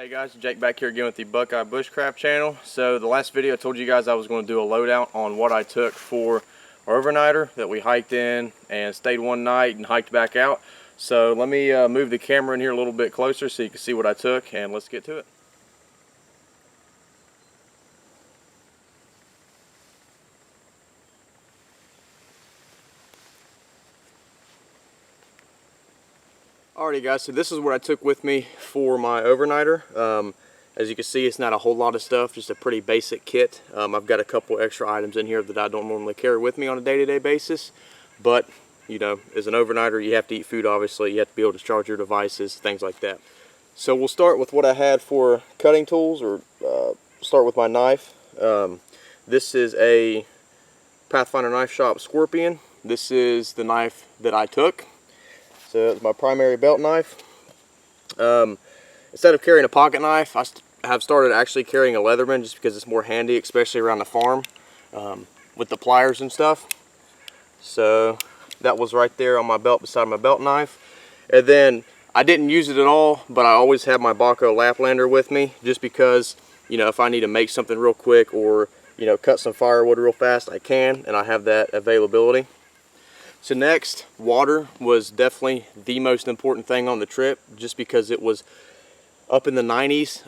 Hey guys, Jake back here again with the Buckeye Bushcraft channel. So the last video I told you guys I was going to do a loadout on what I took for our overnighter that we hiked in and stayed one night and hiked back out. So let me move the camera in here a little bit closer so you can see what I took, and let's get to it. Alrighty guys, so this is what I took with me for my overnighter. As you can see, it's not a whole lot of stuff, just a pretty basic kit. I've got a couple extra items in here that I don't normally carry with me on a day-to-day basis, but you know, as an overnighter, you have to eat food, obviously. You have to be able to charge your devices, things like that. So we'll start with what I had for cutting tools, or start with my knife. This is a Pathfinder Knife Shop Scorpion. This is the knife that I took. So it's my primary belt knife. Instead of carrying a pocket knife, I have started actually carrying a Leatherman just because it's more handy, especially around the farm with the pliers and stuff. So that was right there on my belt beside my belt knife. And then I didn't use it at all, but I always have my Baco Laplander with me just because, you know, if I need to make something real quick or, you know, cut some firewood real fast, I can, and I have that availability. So next, water was definitely the most important thing on the trip, just because it was up in the 90s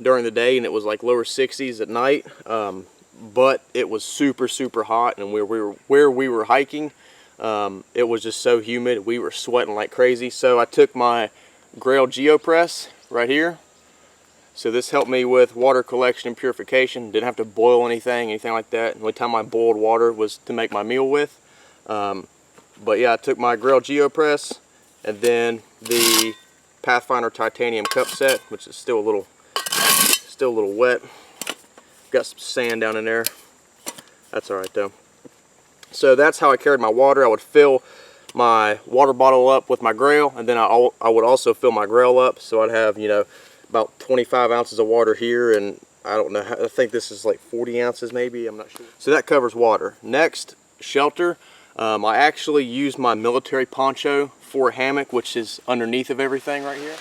during the day and it was like lower 60s at night. But it was super hot, and where we were hiking, it was just so humid. We were sweating like crazy. So I took my Grail GeoPress right here. So this helped me with water collection and purification. Didn't have to boil anything like that. The only time I boiled water was to make my meal with. But yeah, I took my Grail GeoPress and then the Pathfinder titanium cup set, which is still a little wet. Got some sand down in there. That's all right though. So that's how I carried my water. I would fill my water bottle up with my Grail, and then I would also fill my Grail up. So I'd have, you know, about 25 ounces of water here, and I don't know, I think this is like 40 ounces maybe, I'm not sure. So that covers water. Next, shelter. I actually used my military poncho for a hammock, which is underneath of everything right here.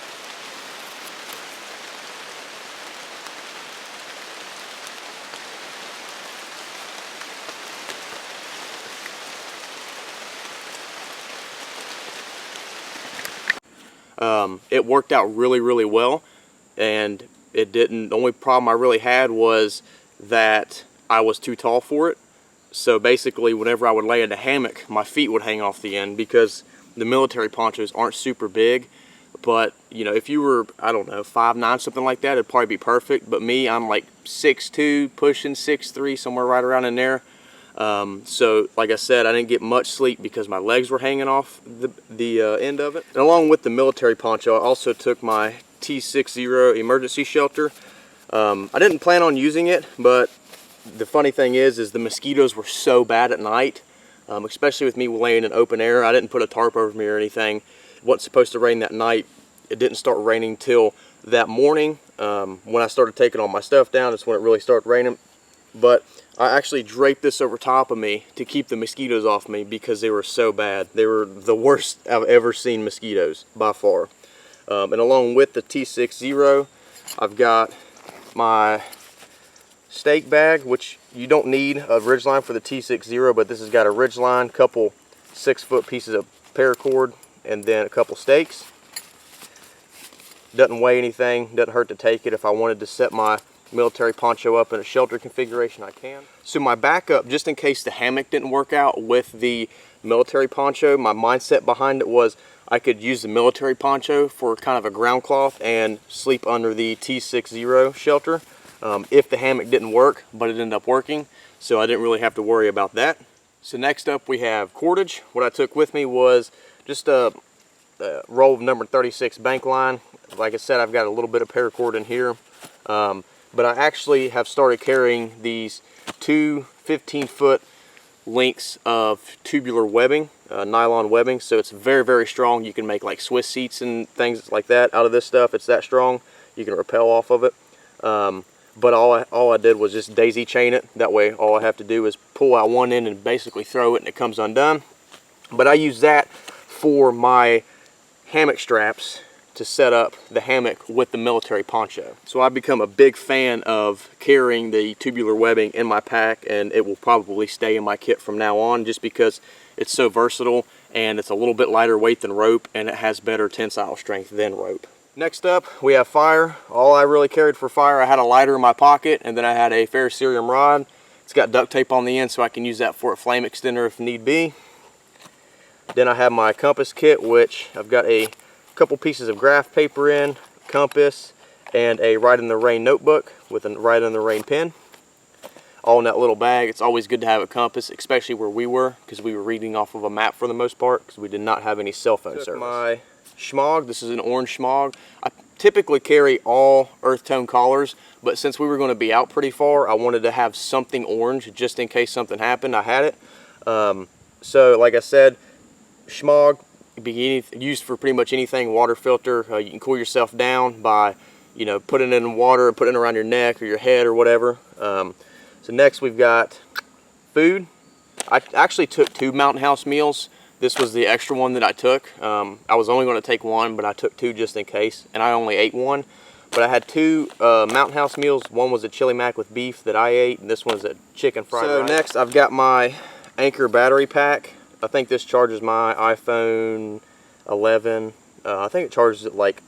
It worked out really well, and it didn't. The only problem I really had was that I was too tall for it. So basically, whenever I would lay in a hammock, my feet would hang off the end, because the military ponchos aren't super big. But, you know, if you were, I don't know, 5'9", something like that, it'd probably be perfect. But me, I'm like 6'2", pushing 6'3", somewhere right around in there. So, like I said, I didn't get much sleep because my legs were hanging off the end of it. And along with the military poncho, I also took my T60 emergency shelter. I didn't plan on using it, but the funny thing is the mosquitoes were so bad at night, especially with me laying in open air. I didn't put a tarp over me or anything. It wasn't supposed to rain that night. It didn't start raining till that morning. When I started taking all my stuff down, that's when it really started raining. But I actually draped this over top of me to keep the mosquitoes off me, because they were so bad. They were the worst I've ever seen mosquitoes, by far. And along with the T60, I've got my stake bag, which you don't need a ridgeline for the T60, but this has got a ridgeline, couple 6-foot pieces of paracord, and then a couple stakes. Doesn't weigh anything, doesn't hurt to take it. If I wanted to set my military poncho up in a shelter configuration, I can. So my backup, just in case the hammock didn't work out with the military poncho, my mindset behind it was I could use the military poncho for kind of a ground cloth and sleep under the T60 shelter if the hammock didn't work, but it ended up working, so I didn't really have to worry about that. So next up we have cordage. What I took with me was just a roll of number 36 bank line. Like I said, I've got a little bit of paracord in here, but I actually have started carrying these two 15-foot lengths of tubular webbing, nylon webbing, so it's very strong. You can make like Swiss seats and things like that out of this stuff. It's that strong. You can rappel off of it. But all I did was just daisy chain it. That way all I have to do is pull out one end and basically throw it and it comes undone. But I use that for my hammock straps to set up the hammock with the military poncho. So I've become a big fan of carrying the tubular webbing in my pack, and it will probably stay in my kit from now on just because it's so versatile and it's a little bit lighter weight than rope, and it has better tensile strength than rope. Next up, we have fire. All I really carried for fire, I had a lighter in my pocket, and then I had a ferrocerium rod. It's got duct tape on the end so I can use that for a flame extender if need be. Then I have my compass kit, which I've got a couple pieces of graph paper in, compass, and a Ride in the Rain notebook with a Ride in the Rain pen. All in that little bag. It's always good to have a compass, especially where we were, because we were reading off of a map for the most part, because we did not have any cell phone service. My schmog, this is an orange schmog. I typically carry all earth tone collars, but since we were going to be out pretty far, I wanted to have something orange just in case something happened. I had it. So like I said, schmog can be used for pretty much anything. Water filter, you can cool yourself down by, you know, putting it in water, putting it around your neck or your head or whatever. So next we've got food. I actually took 2 Mountain House meals. This was the extra one that I took. I was only going to take 1, but I took 2 just in case, and I only ate 1. But I had 2 Mountain House meals. One was a chili mac with beef that I ate, and this one's a chicken fried rice. So next I've got my Anchor battery pack. I think this charges my iPhone 11. I think it charges it like,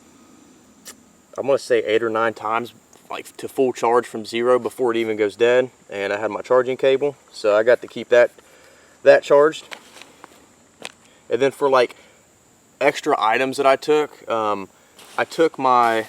I'm going to say 8 or 9 times, like to full charge from 0 before it even goes dead. And I had my charging cable, so I got to keep that charged. And then for like extra items that I took my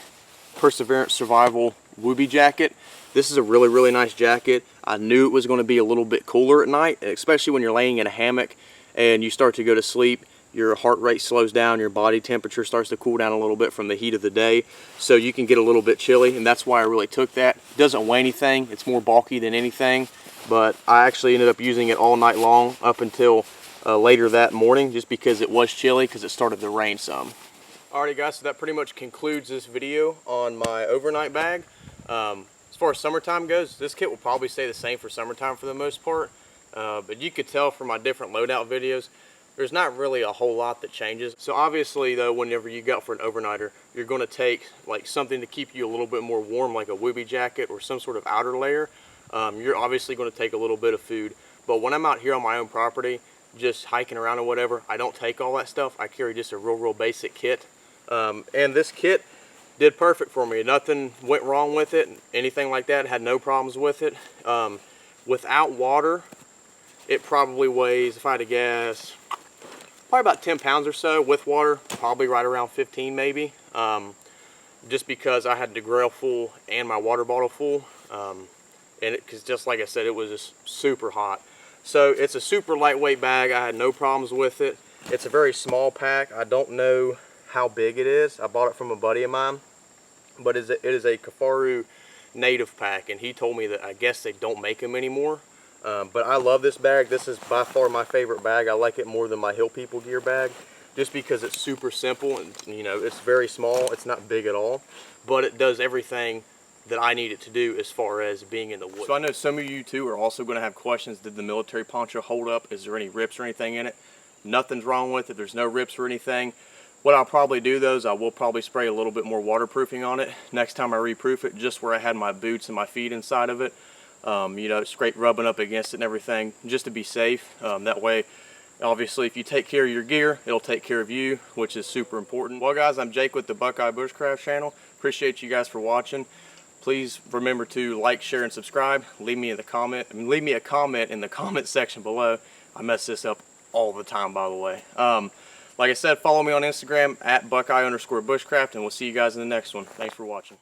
Perseverance Survival Wooby jacket. This is a really, really nice jacket. I knew it was going to be a little bit cooler at night, especially when you're laying in a hammock and you start to go to sleep. Your heart rate slows down, your body temperature starts to cool down a little bit from the heat of the day, so you can get a little bit chilly, and that's why I really took that. It doesn't weigh anything, it's more bulky than anything, but I actually ended up using it all night long up until later that morning, just because it was chilly, because it started to rain some. Alrighty guys, so that pretty much concludes this video on my overnight bag. As far as summertime goes, this kit will probably stay the same for summertime for the most part, but you could tell from my different loadout videos, there's not really a whole lot that changes. So obviously though, whenever you go out for an overnighter, you're going to take like something to keep you a little bit more warm, like a Wooby jacket or some sort of outer layer. You're obviously going to take a little bit of food, but when I'm out here on my own property, just hiking around or whatever, I don't take all that stuff. I carry just a real basic kit. And this kit did perfect for me. Nothing went wrong with it, anything like that. Had no problems with it. Without water, it probably weighs, if I had to guess, probably about 10 pounds or so. With water, probably right around 15 maybe. Just because I had the grill full and my water bottle full. Because just like I said, it was just super hot. So it's a super lightweight bag. I had no problems with it. It's a very small pack. I don't know how big it is. I bought it from a buddy of mine, but it is a Kafaru native pack, and he told me that I guess they don't make them anymore. But I love this bag. This is by far my favorite bag. I like it more than my Hill People gear bag, just because it's super simple, and you know, it's very small. It's not big at all, but it does everything that I need it to do as far as being in the woods. So I know some of you too are also going to have questions. Did the military poncho hold up? Is there any rips or anything in it? Nothing's wrong with it. There's no rips or anything. What I'll probably do though is I will probably spray a little bit more waterproofing on it next time I reproof it, just where I had my boots and my feet inside of it. You know, scrape rubbing up against it and everything, just to be safe. That way, obviously, if you take care of your gear, it'll take care of you, which is super important. Well guys, I'm Jake with the Buckeye Bushcraft channel. Appreciate you guys for watching. Please remember to like, share, and subscribe. Leave me a comment in the comment section below. I mess this up all the time, by the way. Like I said, follow me on Instagram at Buckeye_Bushcraft, and we'll see you guys in the next one. Thanks for watching.